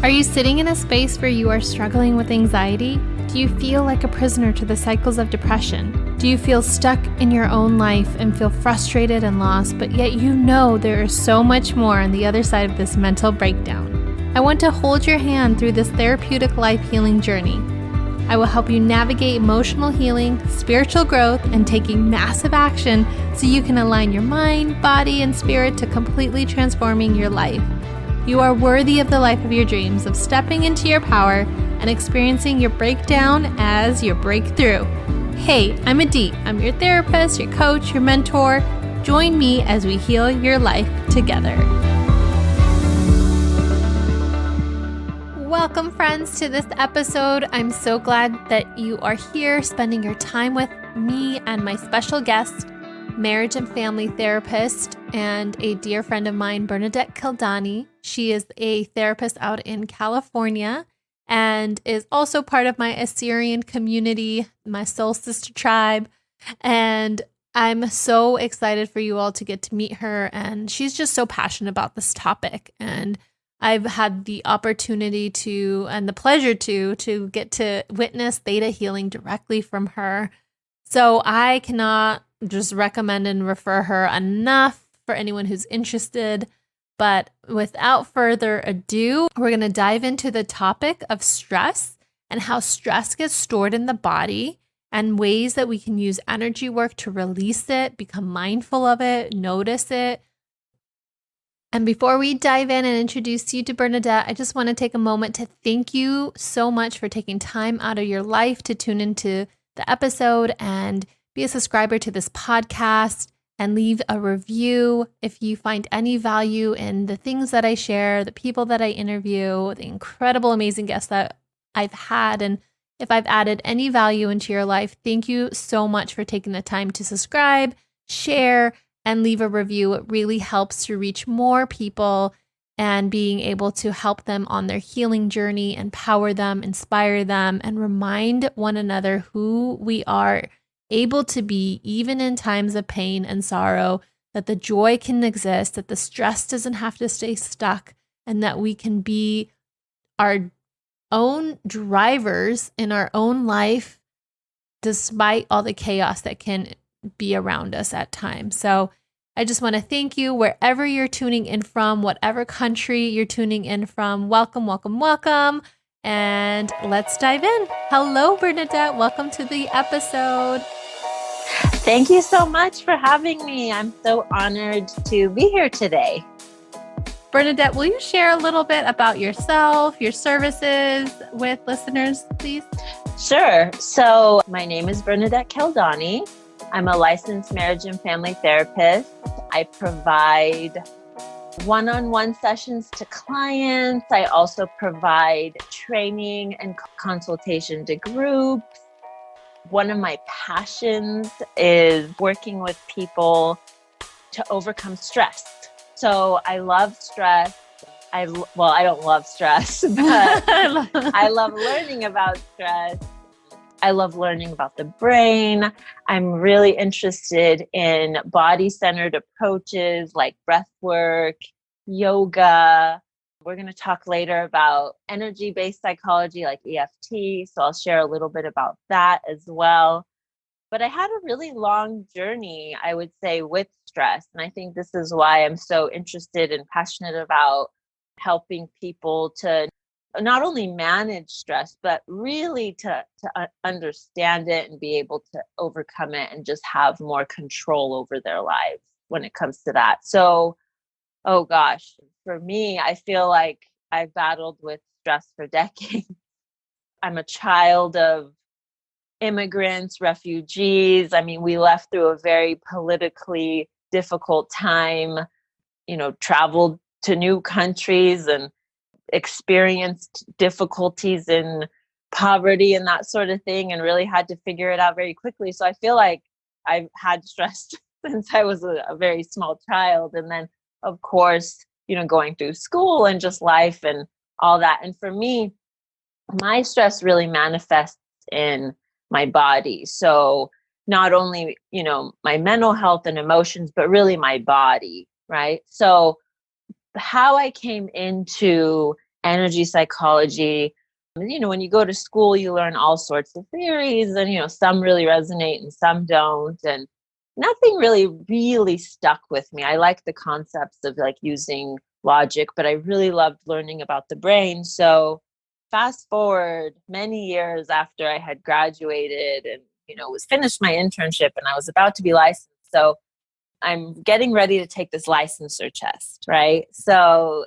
Are you sitting in a space where you are struggling with anxiety? Do you feel like a prisoner to the cycles of depression? Do you feel stuck in your own life and feel frustrated and lost, but yet you know there is so much more on the other side of this mental breakdown? I want to hold your hand through this therapeutic life healing journey. I will help you navigate emotional healing, spiritual growth, and taking massive action so you can align your mind, body, and spirit to completely transforming your life. You are worthy of the life of your dreams, of stepping into your power and experiencing your breakdown as your breakthrough. Hey, I'm Aditi. I'm your therapist, your coach, your mentor. Join me as we heal your life together. Welcome, friends, to this episode. I'm so glad that you are here spending your time with me and my special guest, marriage and family therapist and a dear friend of mine, Bernadet Kaldani. She is a therapist out in California and is also part of my Assyrian community, my soul sister tribe. And I'm so excited for you all to get to meet her. And she's just so passionate about this topic. And I've had the opportunity to, and the pleasure to get to witness theta healing directly from her. So I cannot just recommend and refer her enough for anyone who's interested. But without further ado, we're going to dive into the topic of stress and how stress gets stored in the body and ways that we can use energy work to release it, become mindful of it, notice it. And before we dive in and introduce you to Bernadet, I just want to take a moment to thank you so much for taking time out of your life to tune into the episode and be a subscriber to this podcast and leave a review if you find any value in the things that I share, the people that I interview, the incredible, amazing guests that I've had. And if I've added any value into your life, thank you so much for taking the time to subscribe, share, and leave a review. It really helps to reach more people and being able to help them on their healing journey, empower them, inspire them, and remind one another who we are able to be, even in times of pain and sorrow, that the joy can exist, that the stress doesn't have to stay stuck, and that we can be our own drivers in our own life despite all the chaos that can be around us at times. So I just want to thank you wherever you're tuning in from, whatever country you're tuning in from. Welcome, welcome, welcome. And let's dive in. Hello, Bernadet. Welcome to the episode. Thank you so much for having me. I'm so honored to be here today. Bernadet, will you share a little bit about yourself, your services with listeners, please? Sure. So my name is Bernadet Kaldani. I'm a licensed marriage and family therapist. I provide one-on-one sessions to clients. I also provide training and consultation to groups. One of my passions is working with people to overcome stress. So I love stress. I don't love stress, but I love learning about stress. I love learning about the brain. I'm really interested in body-centered approaches like breath work, yoga. We're going to talk later about energy-based psychology like EFT. So I'll share a little bit about that as well. But I had a really long journey, I would say, with stress. And I think this is why I'm so interested and passionate about helping people to not only manage stress, but really to understand it and be able to overcome it and just have more control over their lives when it comes to that. So, oh gosh, for me, I feel like I've battled with stress for decades. I'm a child of immigrants, refugees. I mean, we left through a very politically difficult time, traveled to new countries and experienced difficulties in poverty and that sort of thing, and really had to figure it out very quickly. So I feel like I've had stress since I was a very small child. And then, of course, going through school and just life and all that. And for me, my stress really manifests in my body. So not only, my mental health and emotions, but really my body, right? So how I came into energy psychology. When you go to school, you learn all sorts of theories, and some really resonate and some don't. And nothing really stuck with me. I like the concepts of like using logic, but I really loved learning about the brain. So fast forward many years after I had graduated and, was finished my internship and I was about to be licensed. So I'm getting ready to take this licensure test, right? So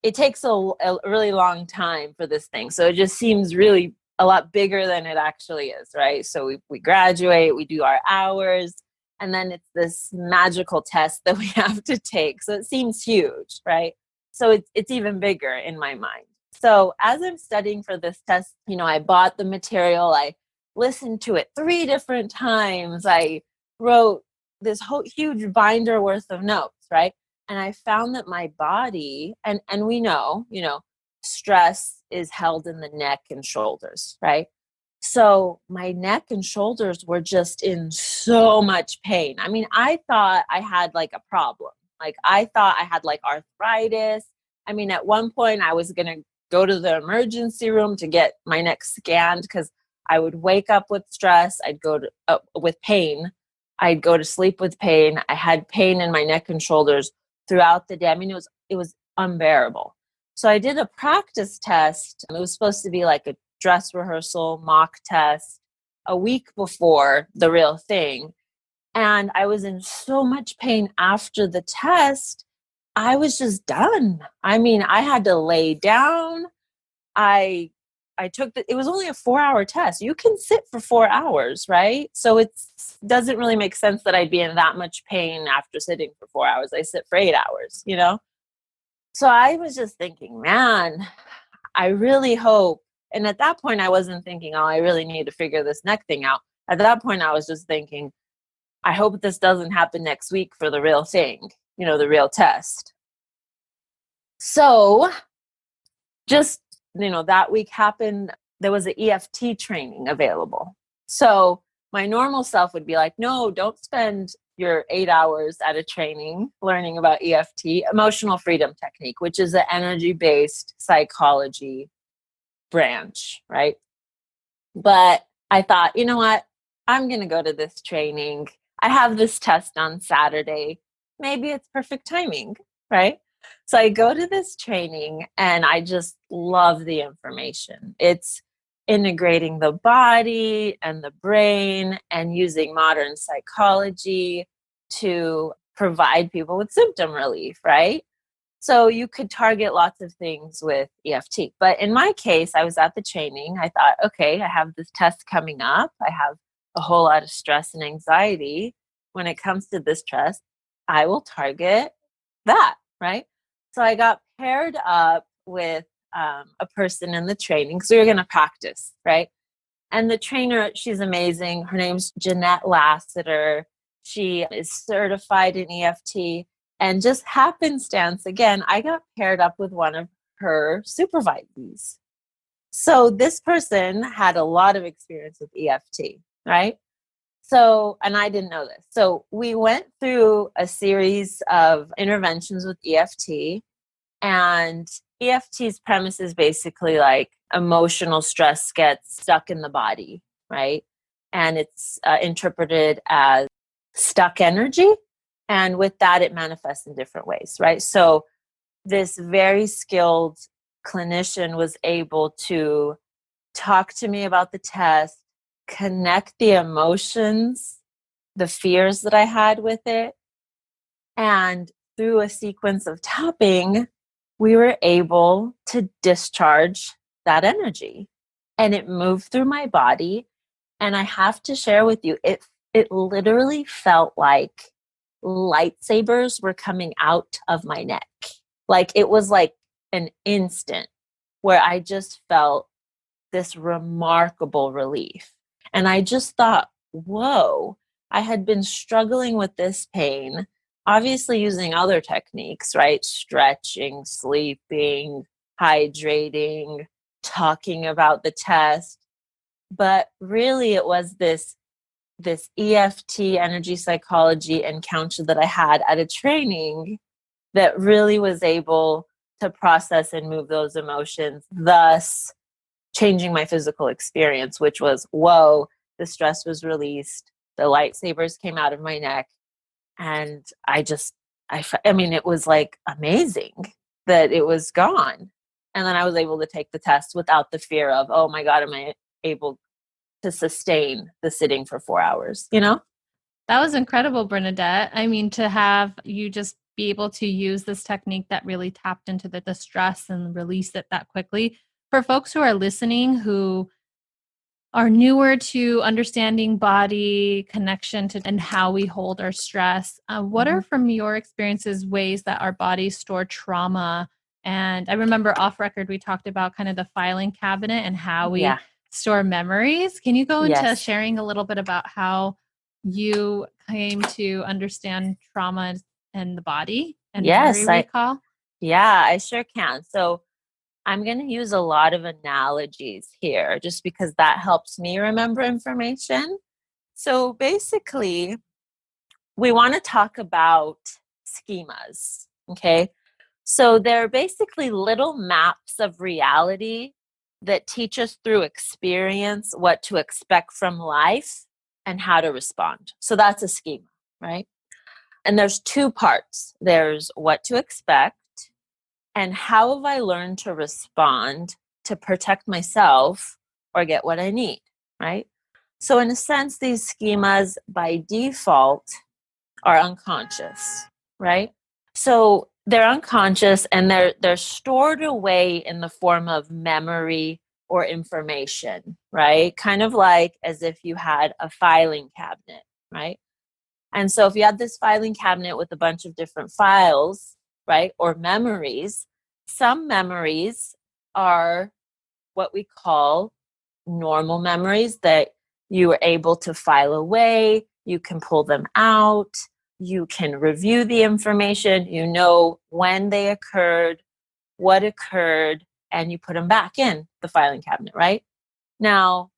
it takes a really long time for this thing. So it just seems really a lot bigger than it actually is, right? So we graduate, we do our hours, and then it's this magical test that we have to take. So it seems huge, right? So it's even bigger in my mind. So as I'm studying for this test, I bought the material, I listened to it 3 different times. I wrote this whole huge binder worth of notes, right? And I found that my body, and we know, stress is held in the neck and shoulders, right? So my neck and shoulders were just in so much pain. I mean, I thought I had like a problem. Like I thought I had like arthritis. I mean, at one point I was going to go to the emergency room to get my neck scanned because I would wake up with stress. I'd go to with pain. I'd go to sleep with pain. I had pain in my neck and shoulders throughout the day. I mean, it was unbearable. So I did a practice test. It was supposed to be like a dress rehearsal mock test a week before the real thing. And I was in so much pain after the test. I was just done. I mean, I had to lay down. I took it was only a 4-hour test. You can sit for 4 hours, right? So it doesn't really make sense that I'd be in that much pain after sitting for 4 hours. I sit for 8 hours, So I was just thinking, man, I really hope. And at that point, I wasn't thinking, oh, I really need to figure this neck thing out. At that point, I was just thinking, I hope this doesn't happen next week for the real thing, the real test. So just, that week happened, there was an EFT training available. So my normal self would be like, no, don't spend your 8 hours at a training learning about EFT, emotional freedom technique, which is an energy-based psychology branch, right? But I thought, you know what? I'm going to go to this training. I have this test on Saturday. Maybe it's perfect timing, right? So I go to this training and I just love the information. It's integrating the body and the brain and using modern psychology to provide people with symptom relief, right? So you could target lots of things with EFT. But in my case, I was at the training. I thought, okay, I have this test coming up. I have a whole lot of stress and anxiety. When it comes to this test, I will target that, right? So I got paired up with a person in the training because we were going to practice, right? And the trainer, she's amazing. Her name's Jeanette Lassiter. She is certified in EFT. And just happenstance, again, I got paired up with one of her supervisees. So this person had a lot of experience with EFT, right? So, and I didn't know this. So we went through a series of interventions with EFT, and EFT's premise is basically like emotional stress gets stuck in the body, right? And it's interpreted as stuck energy. And with that, it manifests in different ways, right? So this very skilled clinician was able to talk to me about the test, connect the emotions, the fears that I had with it. And through a sequence of tapping, we were able to discharge that energy. And it moved through my body. And I have to share with you, it literally felt like lightsabers were coming out of my neck. Like it was like an instant where I just felt this remarkable relief. And I just thought, whoa, I had been struggling with this pain, obviously using other techniques, right? Stretching, sleeping, hydrating, talking about the test. But really it was this EFT energy psychology encounter that I had at a training that really was able to process and move those emotions, thus changing my physical experience, which was, whoa, the stress was released, the lightsabers came out of my neck, and I mean, it was like amazing that it was gone. And then I was able to take the test without the fear of, oh my God, am I able to sustain the sitting for 4 hours, you know? That was incredible, Bernadette. I mean, to have you just be able to use this technique that really tapped into the stress and release it that quickly. For folks who are listening who are newer to understanding body connection to and how we hold our stress, what are from your experiences ways that our bodies store trauma? And I remember off record we talked about kind of the filing cabinet and how we Yeah. store memories. Can you go into Yes. sharing a little bit about how you came to understand trauma and the body and memory Yes, recall? I sure can. So I'm going to use a lot of analogies here just because that helps me remember information. So basically, we want to talk about schemas, okay? So they're basically little maps of reality that teach us through experience what to expect from life and how to respond. So that's a schema, right? And there's two parts. There's what to expect and how have I learned to respond to protect myself or get what I need, right? So in a sense, these schemas by default are unconscious, right? So they're unconscious and they're stored away in the form of memory or information, right? Kind of like as if you had a filing cabinet, right? And so if you had this filing cabinet with a bunch of different files, right, or memories, some memories are what we call normal memories that you are able to file away, you can pull them out, you can review the information, you know when they occurred, what occurred, and you put them back in the filing cabinet, right? Now,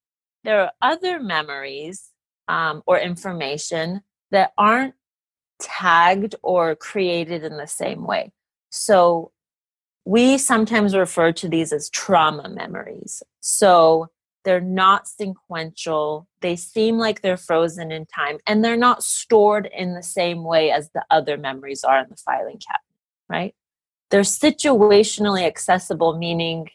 there are other memories or information that aren't tagged or created in the same way. So we sometimes refer to these as trauma memories. So they're not sequential. They seem like they're frozen in time and they're not stored in the same way as the other memories are in the filing cabinet, right? They're situationally accessible, meaning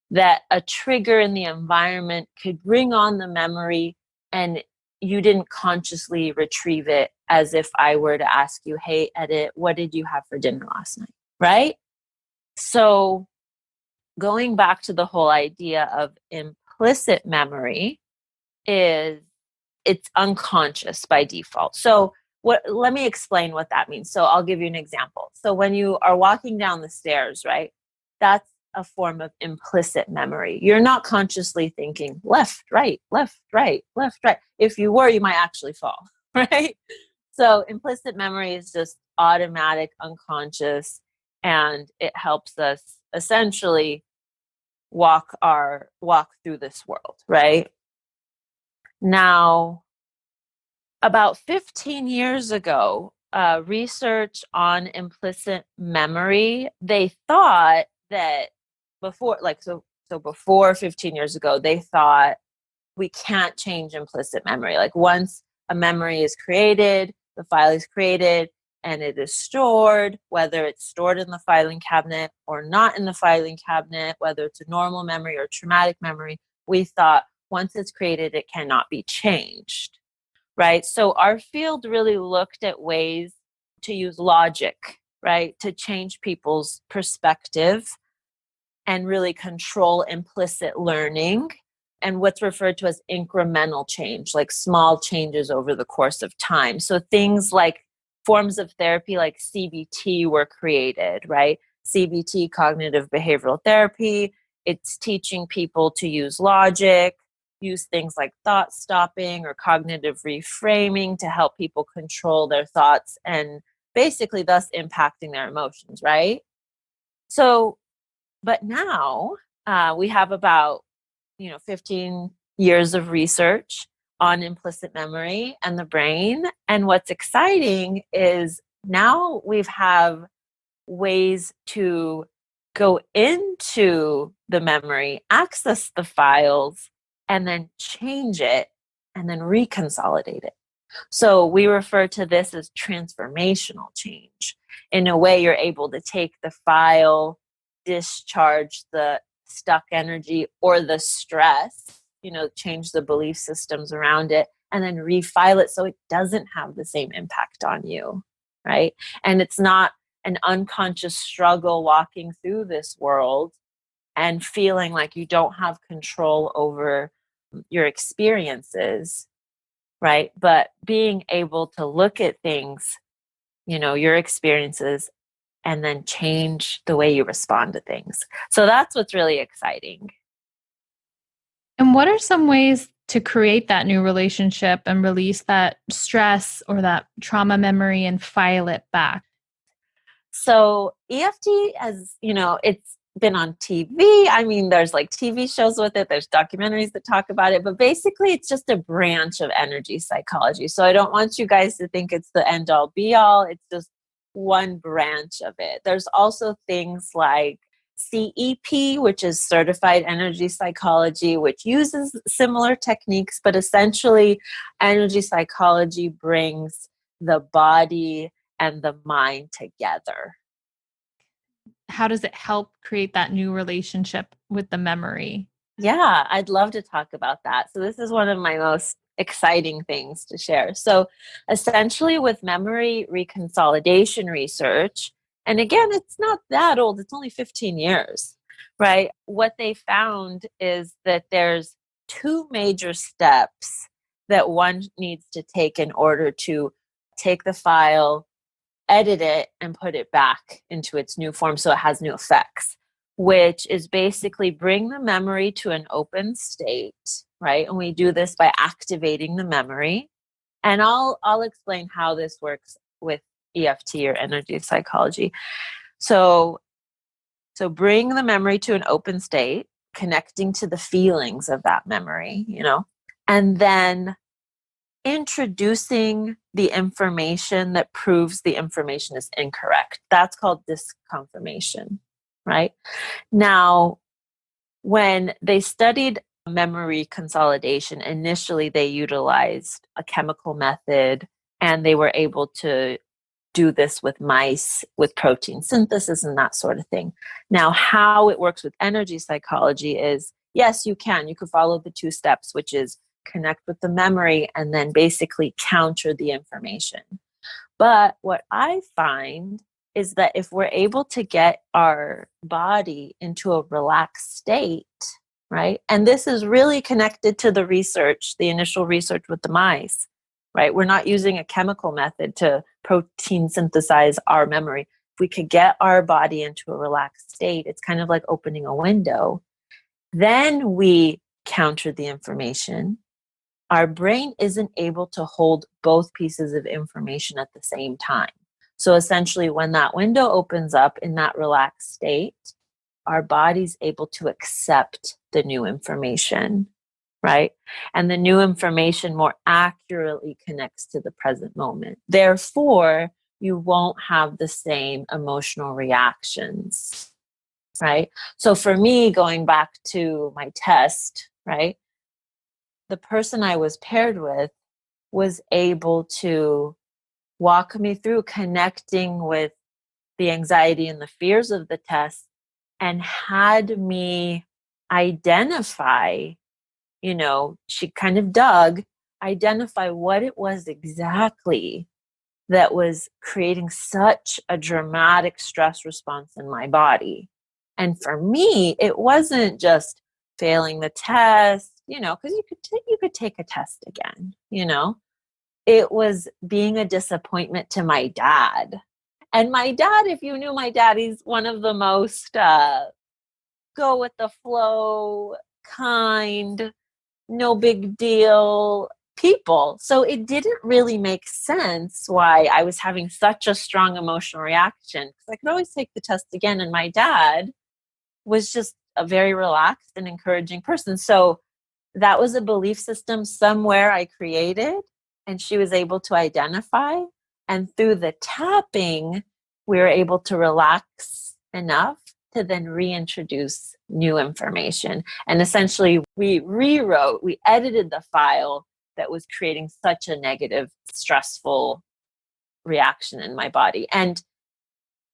that a trigger in the environment could bring on the memory and you didn't consciously retrieve it as if I were to ask you, hey, Edit, what did you have for dinner last night? Right? So going back to the whole idea of implicit memory is it's unconscious by default. So let me explain what that means. So I'll give you an example. So when you are walking down the stairs, right? That's a form of implicit memory. You're not consciously thinking left, right, left, right, left, right. If you were, you might actually fall, right? So implicit memory is just automatic, unconscious, and it helps us essentially walk through this world, right? Now, about 15 years ago, research on implicit memory, they thought that before 15 years ago, they thought we can't change implicit memory. Like once a memory is created, the file is created and it is stored, whether it's stored in the filing cabinet or not in the filing cabinet, whether it's a normal memory or traumatic memory, we thought once it's created, it cannot be changed, right? So our field really looked at ways to use logic, right, to change people's perspective and really control implicit learning and what's referred to as incremental change, like small changes over the course of time. So things like forms of therapy like CBT were created, right? CBT, cognitive behavioral therapy. It's teaching people to use logic, use things like thought stopping or cognitive reframing to help people control their thoughts and basically thus impacting their emotions, right? So, but now we have about 15 years of research on implicit memory and the brain. And what's exciting is now we have ways to go into the memory, access the files, and then change it and then reconsolidate it. So we refer to this as transformational change. In a way, you're able to take the file, discharge the stuck energy or the stress, change the belief systems around it, and then refile it so it doesn't have the same impact on you, right? And it's not an unconscious struggle walking through this world and feeling like you don't have control over your experiences, right? But being able to look at things, your experiences, and then change the way you respond to things. So that's what's really exciting. And what are some ways to create that new relationship and release that stress or that trauma memory and file it back? So EFT has, it's been on TV. I mean, there's like TV shows with it. There's documentaries that talk about it, but basically it's just a branch of energy psychology. So I don't want you guys to think it's the end all be all. It's just one branch of it. There's also things like CEP, which is certified energy psychology, which uses similar techniques, but essentially energy psychology brings the body and the mind together. How does it help create that new relationship with the memory? Yeah, I'd love to talk about that. So this is one of my most exciting things to share. So essentially with memory reconsolidation research, and again, it's not that old, it's only 15 years, right? What they found is that there's two major steps that one needs to take in order to take the file, edit it, and put it back into its new form so it has new effects, which is basically bring the memory to an open state, right? And we do this by activating the memory. And I'll explain how this works with EFT or energy psychology. So bring the memory to an open state, connecting to the feelings of that memory, and then introducing the information that proves the information is incorrect. That's called disconfirmation, right? Now, when they studied memory consolidation, initially they utilized a chemical method and they were able to do this with mice with protein synthesis and that sort of thing. Now, how it works with energy psychology is, yes, you can follow the two steps, which is connect with the memory and then basically counter the information. But what I find is that if we're able to get our body into a relaxed state, right? And this is really connected to the research, the initial research with the mice, right? We're not using a chemical method to protein synthesize our memory. If we could get our body into a relaxed state, it's kind of like opening a window. Then we counter the information. Our brain isn't able to hold both pieces of information at the same time. So essentially, when that window opens up in that relaxed state, our body's able to accept the new information, right? And the new information more accurately connects to the present moment. Therefore, you won't have the same emotional reactions, right? So for me, going back to my test, right? The person I was paired with was able to walk me through connecting with the anxiety and the fears of the test and had me identify, she kind of identify what it was exactly that was creating such a dramatic stress response in my body. And for me, it wasn't just failing the test, because you could take a test again, It was being a disappointment to my dad. And my dad, if you knew my dad, he's one of the most go with the flow, kind, no big deal people. So it didn't really make sense why I was having such a strong emotional reaction, because I could always take the test again. And my dad was just a very relaxed and encouraging person. So that was a belief system somewhere I created, and she was able to identify. And through the tapping, we were able to relax enough to then reintroduce new information. And essentially we edited the file that was creating such a negative, stressful reaction in my body. And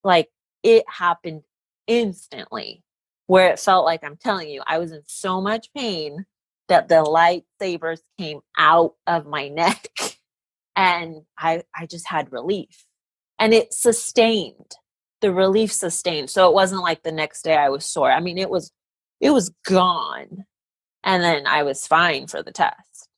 like it happened instantly, where it felt like, I'm telling you, I was in so much pain that the lightsabers came out of my neck and I just had relief. And it sustained. The relief sustained. So it wasn't like the next day I was sore. I mean, it was gone. And then I was fine for the test.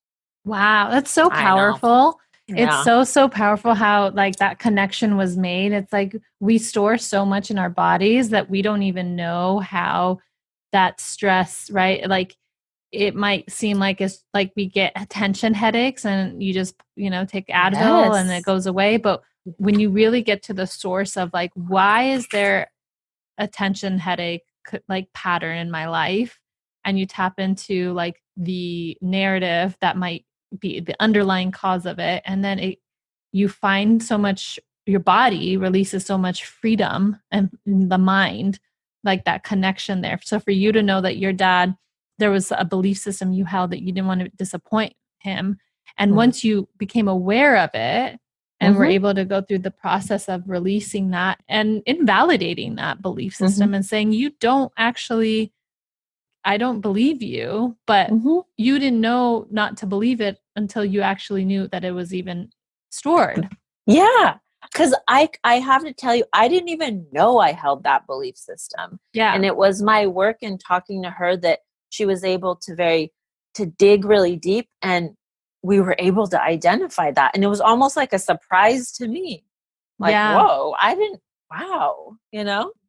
Wow, that's so I know. powerful. It's Yeah. so powerful how like that connection was made. It's like we store so much in our bodies that we don't even know how that stress, right? Like it might seem like it's like we get tension headaches and you just, take Advil and it Yes. goes away. But when you really get to the source of like, why is there a tension headache like pattern in my life? And you tap into like the narrative that might be the underlying cause of it. And then you find so much, your body releases so much freedom and the mind, like that connection there. So for you to know that your dad, there was a belief system you held that you didn't want to disappoint him. And once you became aware of it and were able to go through the process of releasing that and invalidating that belief system and saying, I don't believe you, but you didn't know not to believe it until you actually knew that it was even stored. Yeah. Because I have to tell you, I didn't even know I held that belief system. Yeah. And it was my work and talking to her that she was able to dig really deep, and we were able to identify that. And it was almost like a surprise to me. Like, whoa, wow,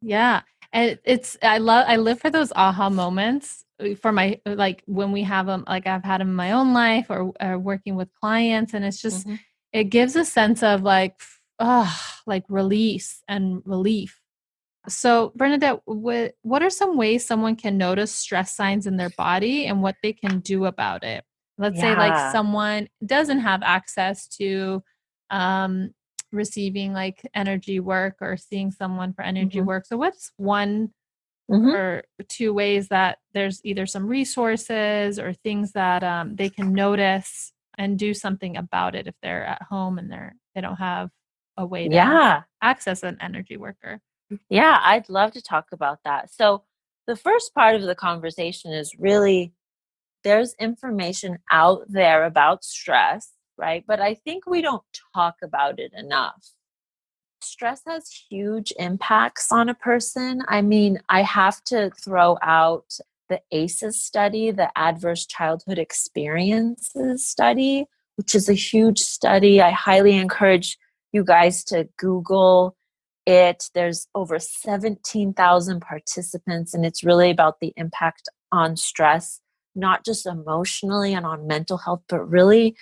Yeah. And I live for those aha moments for my, like when we have them, like I've had them in my own life or working with clients. And it's just, it gives a sense of like, like release and relief. So Bernadette, what are some ways someone can notice stress signs in their body and what they can do about it? Let's say like someone doesn't have access to, receiving like energy work or seeing someone for energy work. So what's one or two ways that there's either some resources or things that they can notice and do something about it if they're at home and they don't have a way to access an energy worker? Yeah, I'd love to talk about that. So the first part of the conversation is really, there's information out there about stress, right? But I think we don't talk about it enough. Stress has huge impacts on a person. I mean, I have to throw out the ACEs study, the Adverse Childhood Experiences study, which is a huge study. I highly encourage you guys to Google it. There's over 17,000 participants, and it's really about the impact on stress, not just emotionally and on mental health, but really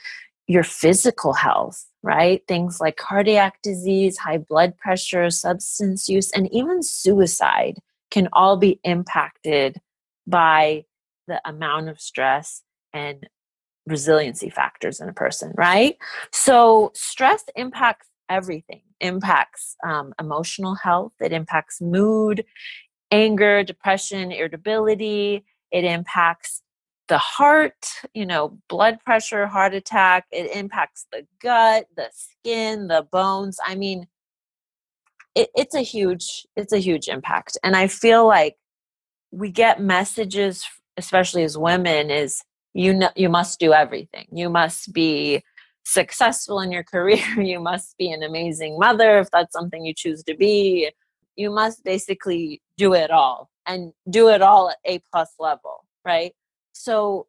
your physical health, right? Things like cardiac disease, high blood pressure, substance use, and even suicide can all be impacted by the amount of stress and resiliency factors in a person, right? So stress impacts everything. Impacts emotional health. It impacts mood, anger, depression, irritability. It impacts the heart, blood pressure, heart attack. It impacts the gut, the skin, the bones. I mean, it's a huge impact. And I feel like we get messages, especially as women, is you must do everything. You must be successful in your career. You must be an amazing mother if that's something you choose to be. You must basically do it all and do it all at A+ level, right? So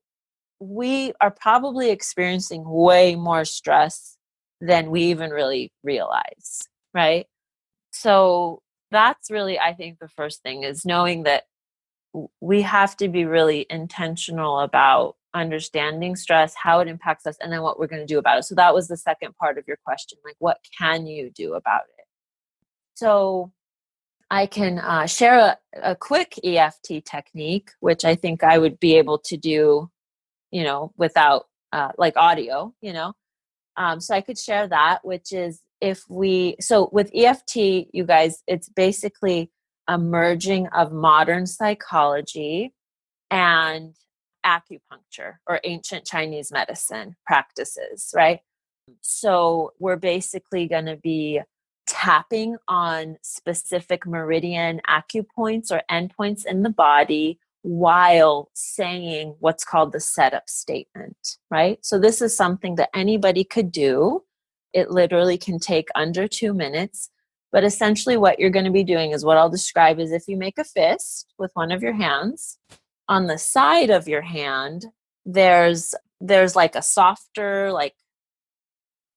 we are probably experiencing way more stress than we even really realize, right? So that's really, I think, the first thing is knowing that we have to be really intentional about understanding stress, how it impacts us, and then what we're going to do about it. So that was the second part of your question, like what can you do about it? So I can share a quick EFT technique, which I think I would be able to do, without like audio, so I could share that, which is so with EFT, you guys, it's basically a merging of modern psychology and acupuncture or ancient Chinese medicine practices, right? So we're basically going to be tapping on specific meridian acupoints or endpoints in the body while saying what's called the setup statement, right? So this is something that anybody could do. It literally can take under 2 minutes. But essentially what you're going to be doing is what I'll describe as if you make a fist with one of your hands. On the side of your hand, there's like a softer like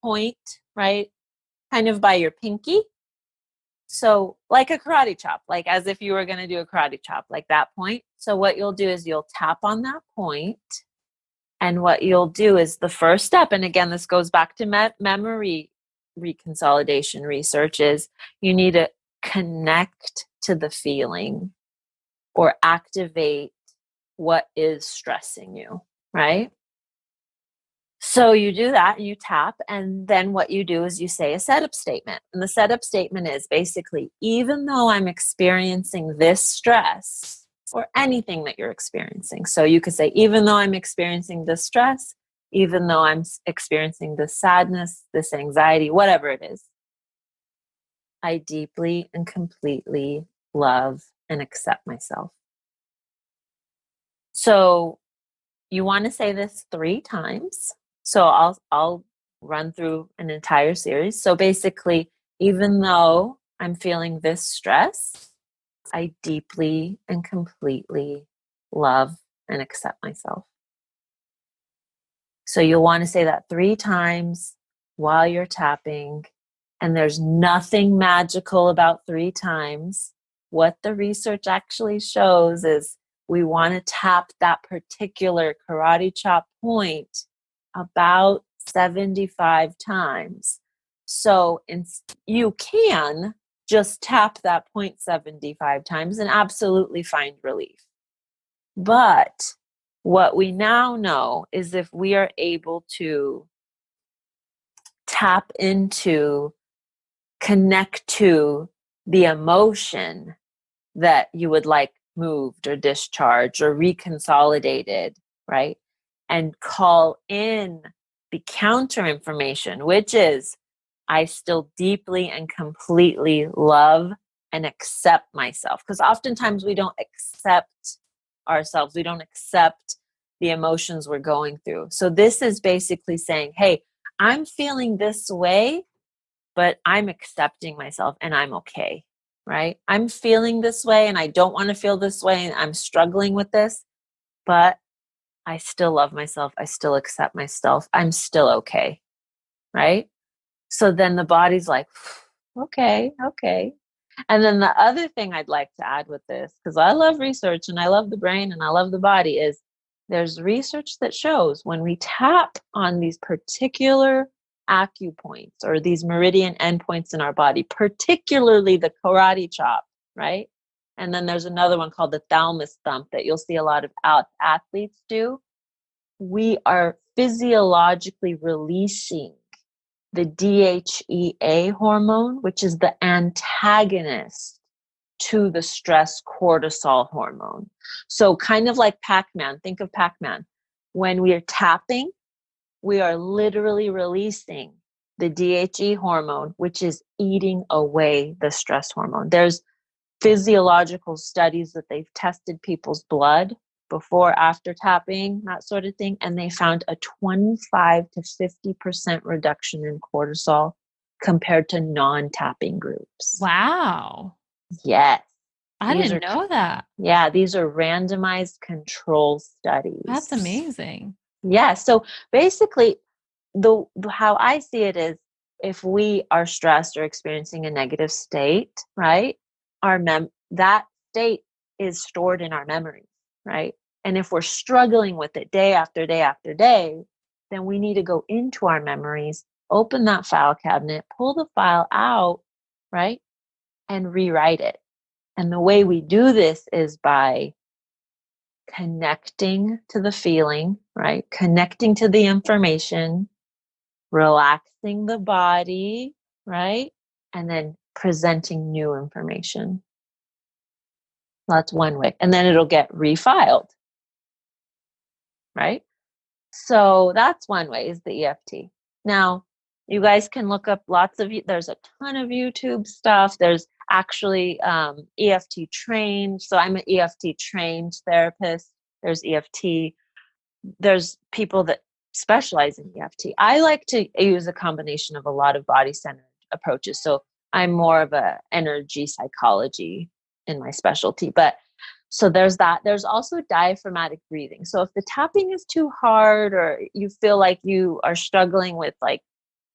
point, right? Kind of by your pinky. So like a karate chop, like as if you were going to do a karate chop, like that point. So what you'll do is you'll tap on that point. And what you'll do is the first step, and again, this goes back to memory reconsolidation research, is you need to connect to the feeling or activate what is stressing you, right? So you do that, you tap, and then what you do is you say a setup statement. And the setup statement is basically, even though I'm experiencing this stress or anything that you're experiencing. So you could say, even though I'm experiencing this stress, even though I'm experiencing this sadness, this anxiety, whatever it is, I deeply and completely love and accept myself. So you want to say this 3 times. So I'll run through an entire series. So basically, even though I'm feeling this stress, I deeply and completely love and accept myself. So you'll want to say that 3 times while you're tapping. And there's nothing magical about 3 times. What the research actually shows is we want to tap that particular karate chop point about 75 times. So you can just tap that point 75 times and absolutely find relief. But what we now know is if we are able to tap into, connect to the emotion that you would like moved or discharged or reconsolidated, right? And call in the counter information, which is, I still deeply and completely love and accept myself. Because oftentimes we don't accept ourselves, we don't accept the emotions we're going through. So this is basically saying, hey, I'm feeling this way, but I'm accepting myself and I'm okay, right? I'm feeling this way and I don't want to feel this way and I'm struggling with this, but I still love myself. I still accept myself. I'm still okay, right? So then the body's like, okay. And then the other thing I'd like to add with this, because I love research and I love the brain and I love the body, is there's research that shows when we tap on these particular acupoints or these meridian endpoints in our body, particularly the karate chop, right? And then there's another one called the thalamus thump that you'll see a lot of athletes do. We are physiologically releasing the DHEA hormone, which is the antagonist to the stress cortisol hormone. So kind of like Pac-Man, think of Pac-Man. When we are tapping, we are literally releasing the DHE hormone, which is eating away the stress hormone. There's physiological studies that they've tested people's blood before, after tapping, that sort of thing, and they found a 25 to 50% reduction in cortisol compared to non-tapping groups. Wow. Yes. I didn't know that. Yeah, these are randomized control studies. That's amazing. Yeah, so basically, how I see it is, if we are stressed or experiencing a negative state, right, that state is stored in our memories, right? And if we're struggling with it day after day after day, then we need to go into our memories, open that file cabinet, pull the file out, right, and rewrite it. And the way we do this is by connecting to the feeling, right? Connecting to the information, relaxing the body, right? And then presenting new information. That's one way. And then it'll get refiled, right? So that's one way, is the EFT. Now, you guys can look up there's a ton of YouTube stuff. There's actually EFT trained. So I'm an EFT trained therapist. There's EFT. There's people that specialize in EFT. I like to use a combination of a lot of body-centered approaches. So I'm more of a energy psychology in my specialty. But so there's that. There's also diaphragmatic breathing. So if the tapping is too hard, or you feel like you are struggling with like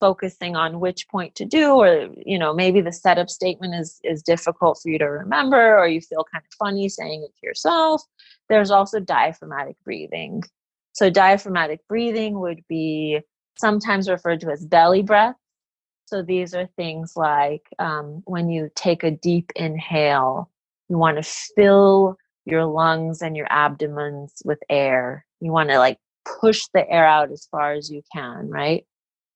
focusing on which point to do, or maybe the setup statement is difficult for you to remember, or you feel kind of funny saying it to yourself, there's also diaphragmatic breathing. So diaphragmatic breathing would be sometimes referred to as belly breath. So these are things like when you take a deep inhale, you want to fill your lungs and your abdomens with air. You want to like push the air out as far as you can, right?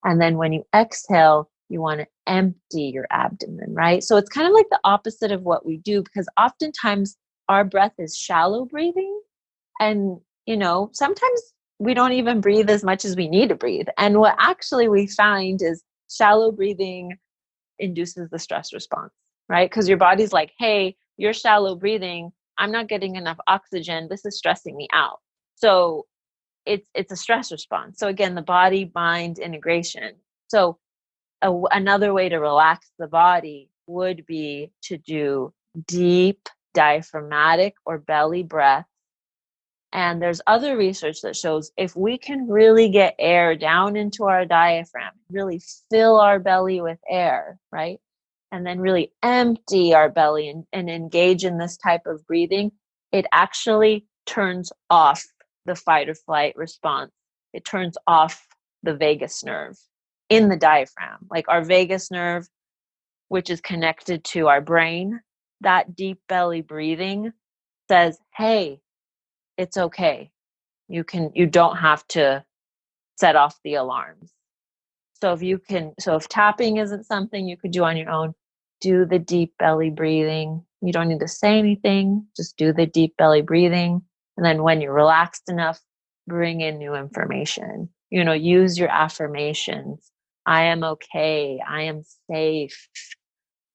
And then when you exhale, you want to empty your abdomen, right? So it's kind of like the opposite of what we do, because oftentimes our breath is shallow breathing. And, sometimes we don't even breathe as much as we need to breathe. And what actually we find is shallow breathing induces the stress response, right? Because your body's like, hey, you're shallow breathing. I'm not getting enough oxygen. This is stressing me out. So it's a stress response. So again, the body-mind integration. So another way to relax the body would be to do deep diaphragmatic or belly breath. And there's other research that shows if we can really get air down into our diaphragm, really fill our belly with air, right? And then really empty our belly and engage in this type of breathing, it actually turns off the fight or flight response. It turns off the vagus nerve in the diaphragm. Like our vagus nerve, which is connected to our brain, that deep belly breathing says, hey, it's okay. You don't have to set off the alarms. So if tapping isn't something you could do on your own, do the deep belly breathing. You don't need to say anything, just do the deep belly breathing. And then when you're relaxed enough, bring in new information. Use your affirmations. I am okay. I am safe.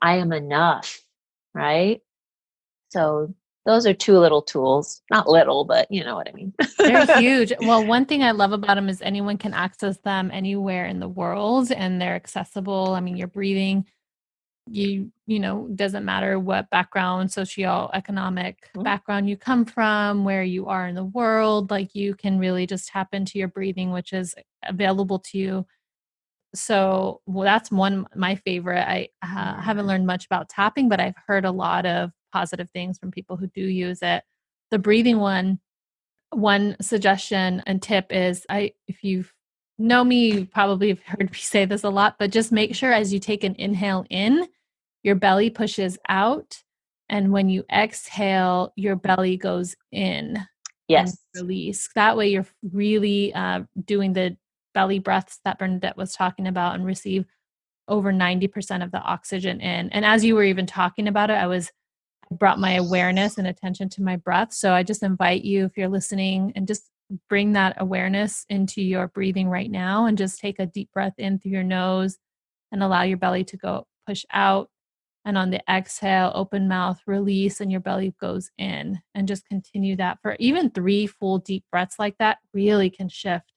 I am enough, right? So those are two little tools. Not little, but you know what I mean. They're huge. Well, one thing I love about them is anyone can access them anywhere in the world, and they're accessible. I mean, you're breathing, doesn't matter what background, socioeconomic background you come from, where you are in the world, like you can really just tap into your breathing, which is available to you. So, well, that's my favorite. I haven't learned much about tapping, but I've heard a lot of positive things from people who do use it. The breathing one suggestion and tip is if you know me, you probably have heard me say this a lot, but just make sure as you take an inhale in, your belly pushes out. And when you exhale, your belly goes in. Yes. And release. That way you're really doing the belly breaths that Bernadet was talking about and receive over 90% of the oxygen in. And as you were even talking about it, I brought my awareness and attention to my breath. So I just invite you, if you're listening, and just bring that awareness into your breathing right now, and just take a deep breath in through your nose and allow your belly to go push out. And on the exhale, open mouth, release, and your belly goes in. And just continue that for even 3 full deep breaths like that really can shift,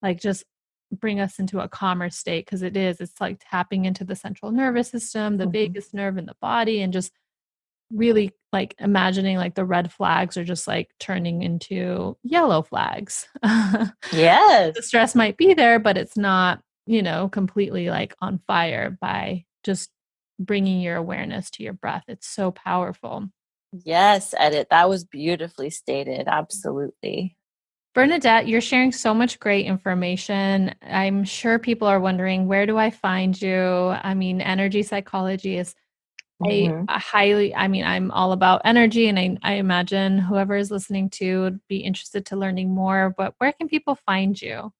like just bring us into a calmer state, because it's like tapping into the central nervous system, the vagus nerve in the body, and just really like imagining like the red flags are just like turning into yellow flags. Yes. The stress might be there, but it's not, completely like on fire by just bringing your awareness to your breath. It's so powerful. Yes, Edith, that was beautifully stated. Absolutely. Bernadet, you're sharing so much great information. I'm sure people are wondering, where do I find you? I mean, energy psychology is I'm all about energy, and I imagine whoever is listening to would be interested to learning more, but where can people find you?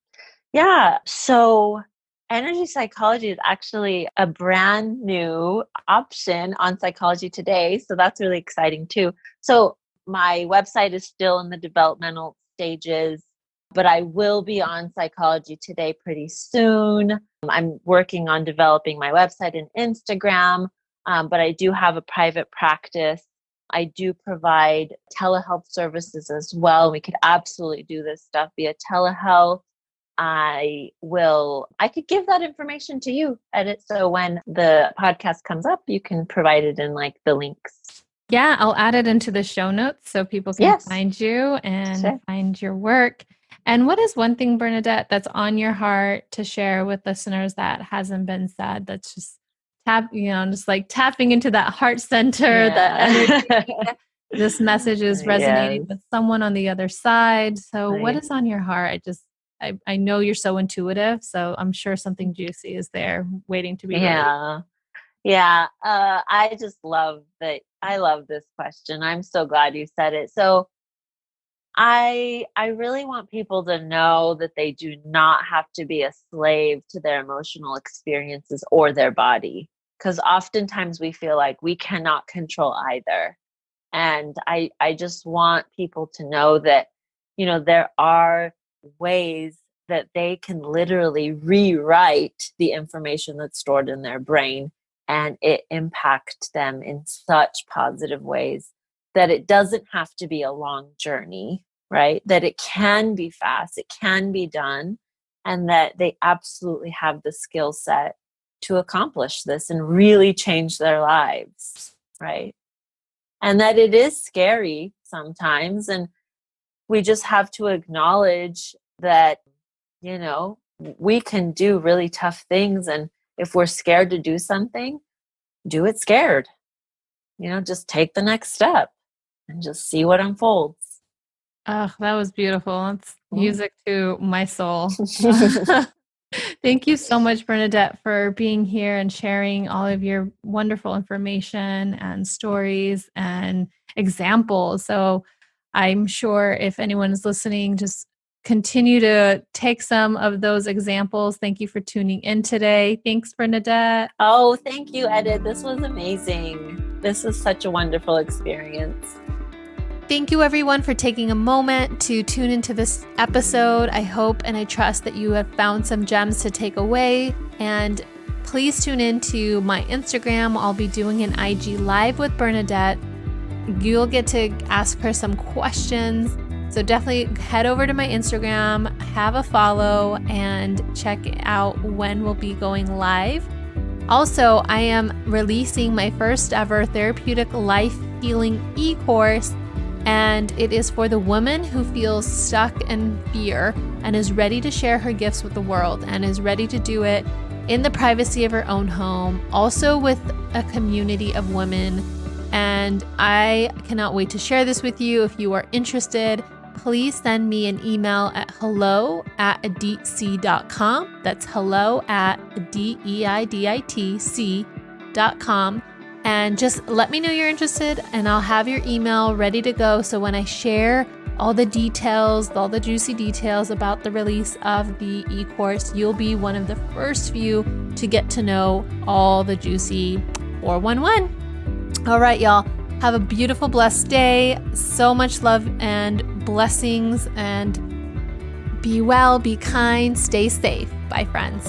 Yeah. So energy psychology is actually a brand new option on Psychology Today. So that's really exciting too. So my website is still in the developmental stages, but I will be on Psychology Today pretty soon. I'm working on developing my website and Instagram, but I do have a private practice. I do provide telehealth services as well. We could absolutely do this stuff via telehealth. I could give that information to you, Edit. So when the podcast comes up, you can provide it in like the links. Yeah, I'll add it into the show notes so people can find you and find your work. And what is one thing, Bernadet, that's on your heart to share with listeners that hasn't been said? That's just just like tapping into that heart center, that energy. This message is resonating with someone on the other side. So what is on your heart? I know you're so intuitive, so I'm sure something juicy is there waiting to be released. I just love that. I love this question. I'm so glad you said it. So I really want people to know that they do not have to be a slave to their emotional experiences or their body, because oftentimes we feel like we cannot control either. And I just want people to know that, there are ways that they can literally rewrite the information that's stored in their brain and it impact them in such positive ways that it doesn't have to be a long journey, right? That it can be fast, it can be done, and that they absolutely have the skill set to accomplish this and really change their lives, right? And that it is scary sometimes, and we just have to acknowledge that, we can do really tough things. And if we're scared to do something, do it scared. Just take the next step and just see what unfolds. Oh, that was beautiful. It's music to my soul. Thank you so much, Bernadet, for being here and sharing all of your wonderful information and stories and examples. So I'm sure if anyone is listening, just continue to take some of those examples. Thank you for tuning in today. Thanks, Bernadet. Oh, thank you, Edith. This was amazing. This was such a wonderful experience. Thank you, everyone, for taking a moment to tune into this episode. I hope and I trust that you have found some gems to take away. And please tune in to my Instagram. I'll be doing an IG Live with Bernadet. You'll get to ask her some questions. So definitely head over to my Instagram, have a follow, and check out when we'll be going live. Also, I am releasing my first ever therapeutic life healing e-course, and it is for the woman who feels stuck in fear and is ready to share her gifts with the world and is ready to do it in the privacy of her own home, also with a community of women. And I cannot wait to share this with you. If you are interested, please send me an email at hello@deitc.com. That's hello@deitc.com. And just let me know you're interested, and I'll have your email ready to go. So when I share all the details, all the juicy details about the release of the e-course, you'll be one of the first few to get to know all the juicy 411. All right, y'all. Have a beautiful, blessed day. So much love and blessings, and be well, be kind, stay safe. Bye, friends.